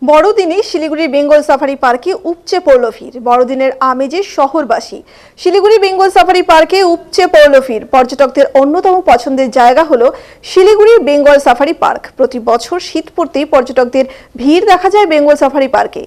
বড়দিনে শিলিগুড়ির বেঙ্গল সাফারি পার্কে উপচে পড়ল ভিড়। বড়দিনের আমেজে শহরবাসী। শিলিগুড়ি বেঙ্গল সাফারি পার্কে উপচে পড়ল ভিড়। পর্যটকদের অন্যতম পছন্দের জায়গা হলো শিলিগুড়ির বেঙ্গল সাফারি পার্ক। প্রতি বছর শীত পড়তেই পর্যটকদের ভিড় দেখা যায় বেঙ্গল সাফারি পার্কে।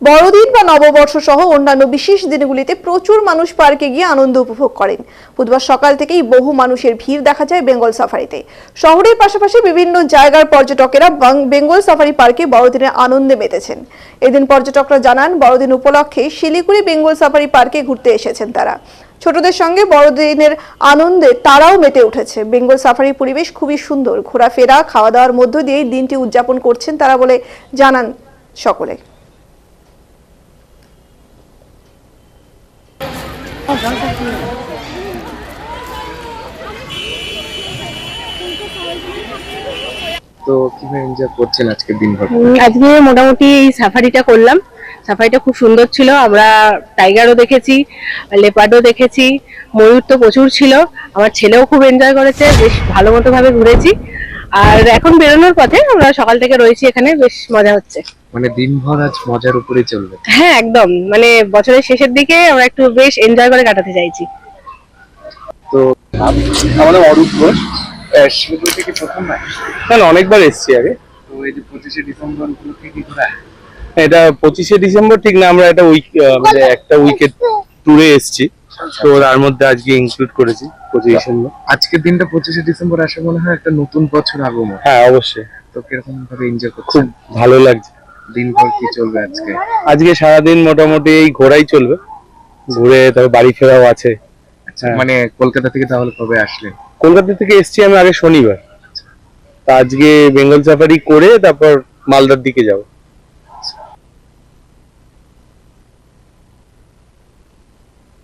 বড়দিন বা নববর্ষ সহ অন্যান্য বিশেষ দিনগুলিতে প্রচুর মানুষ পার্কে গিয়ে আনন্দ উপভোগ করেন। বুধবার সকাল থেকেই বহু মানুষের ভিড় দেখা যায় বেঙ্গল সাফারিতে। শহরের পাশাপাশি বিভিন্ন জায়গার পর্যটকেরা বেঙ্গল সাফারি পার্কে বড়দিনের আনন্দে মেতেছেন। এদিন পর্যটকরা জানান, বড়দিন উপলক্ষে শিলিগুড়ি বেঙ্গল সাফারি পার্কে ঘুরতে এসেছেন তারা। ছোটদের সঙ্গে বড়দিনের আনন্দে তারাও মেতে উঠেছে। বেঙ্গল সাফারি পরিবেশ খুবই সুন্দর। ঘোরাফেরা, খাওয়া দাওয়ার মধ্য দিয়ে দিনটি উদযাপন করছেন তারা বলে জানান সকলে। তো কিভাবে এনজয় করছেন আজকে দিনভর? আজকে মোটামুটি এই সাফারিটা করলাম। সাফারিটা খুব সুন্দর ছিল। আমরা টাইগারও দেখেছি, লেপার্ডও দেখেছি, ময়ূর তো প্রচুর ছিল। আমার ছেলেও খুব এনজয় করেছে, বেশ ভালো মতো ভাবে ঘুরেছি। আর এখন বেরোনোর পথে, আমরা সকাল থেকে রয়েছি এখানে, বেশ মজা হচ্ছে। মানে দিনভর আজ মজার উপরে চলবে। হ্যাঁ, একদম। মানে বছরের শেষের দিকে আমরা একটু বেশ এনজয় করে কাটাতে চাইছি। তো আমাদের অরূপ ঘোষ, শিলিগুড়ি থেকে প্রথম না? অনেকবার এসেছি আগে। তো এই যে 25শে ডিসেম্বর উপলক্ষে কি ঘোরা? এটা 25শে ডিসেম্বর ঠিক না, আমরা একটা মানে একটা উইকেট ট্যুরে এসেছি, তো তার মধ্যে আজকে ইনক্লুড করেছি 25 ডিসেম্বর। আজকের দিনটা 25শে ডিসেম্বর আসে মনে হয় একটা নতুন বছর আগমন। হ্যাঁ, অবশ্যই। তো কিরকম ভাবে এনজয় খুব করছেন? ভালো লাগছে। দিনভর কি চলবে আজকে? আজকে সারাদিন মোটামুটি এই ঘোরাই চলবে, ঘুরে তবে বাড়ি ফেরাও আছে। আচ্ছা, মানে কলকাতা থেকে তাহলে কবে আসলেন? কলকাতা থেকে এসেছি আমি আগে শনিবার, তা আজকে বেঙ্গল সাফারি করে তারপর মালদার দিকে যাবো।